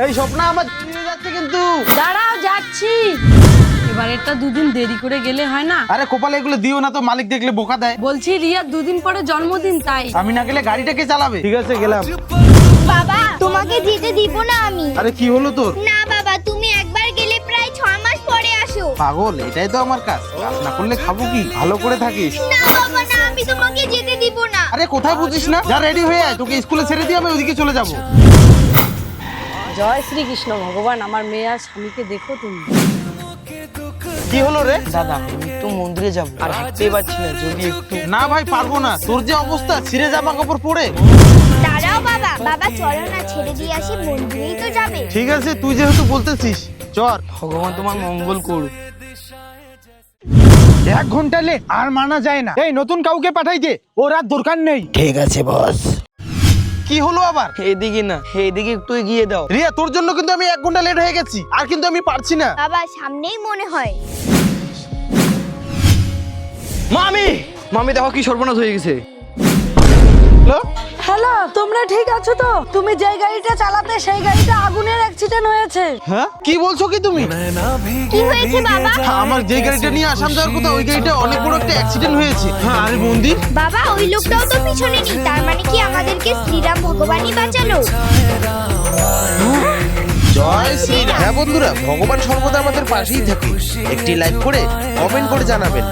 এই স্বপ্না আমার নিয়ে যাচ্ছে কিন্তু। দাঁড়াও যাচ্ছি। এবার এটা দুদিন দেরি করে গেলে হয় না? আরে কপালে এগুলো দিও না তো, মালিক দেখলে বোকা দেয়। বলছি রিয়ার দুদিন পরে জন্মদিন, তাই। আমি না গেলে গাড়িটা কে চালাবে? ঠিক আছে গেলাম। বাবা তোমাকে যেতে দিব না আমি। আরে কি হলো তোর? না বাবা, তুমি একবার গেলে প্রায় 6 মাস পরে আসো। পাগল, এটাই তো আমার কাজ। কাজ না করলে খাবো কি? ভালো করে থাকিস। না বাবা না, আমি তোমাকে যেতে দিব না। আরে কোথায় বুঝিস না? যা রেডি হয়ে আয়, তোকে স্কুলে ছেড়ে দিয়ে আমি ওইদিকে চলে যাবো। জয় শ্রীকৃষ্ণ ভগবান, আমার মেয়ে আর স্বামীকে দেখো তুমি। কি হলো রে? দাদা আমি একটু মন্দিরে যাব আর হাঁটতেই পারছি না, যদি একটু। না ভাই পারবো না, তোর যে অবস্থা ছিঁড়ে জামা কাপড় পরে। দাঁড়াও বাবা, বাবা চলো না, ছেড়ে দিয়ে আসি, মন্দিরেই তো যাবে। ঠিক আছে তুই যেহেতু বলতেছিস চল। ভগবান তোমার মঙ্গল করুক। 1 ঘন্টা লেট আর মানা যায় না। এই নতুন কাউকে পাঠাই দে, ওর আর দরকার নেই। ঠিক আছে বস। কি হলো আবার? এইদিকে না, এইদিকে একটু এগিয়ে দাও। রিয়া তোর জন্য কিন্তু আমি 1 ঘন্টা লেট হয়ে গেছি, আর কিন্তু আমি পারছি না। বাবা সামনেই মনে হয়। মামি, মামি দেখো কি সর্বনাশ হয়ে গেছে। হ্যালো? হ্যালো, তোমরা ঠিক আছো তো? তুমি যে গাড়িটা চালাতে সেই গাড়িটা আগুনের অ্যাক্সিডেন্ট হয়েছে। হ্যাঁ কি বলছো কি তুমি? কি হয়েছে বাবা? হ্যাঁ, আমার যে গাড়িটা নিয়ে আসাম যাওয়ার কথা, ওই গাড়িটা অনেক বড় একটা অ্যাক্সিডেন্ট হয়েছে। হ্যাঁ আরে মন্দির। বাবা ওই লোকটাও তো পিছনে নেই, তার মানে কি আমাদেরকে শ্রীরাম ভগবানই বাঁচালো? জয় শ্রীরাম। হ্যাঁ বন্ধুরা, ভগবান সর্বদা আমাদের পাশেই থাকে। একটি লাইক করে কমেন্ট করে জানাবেন।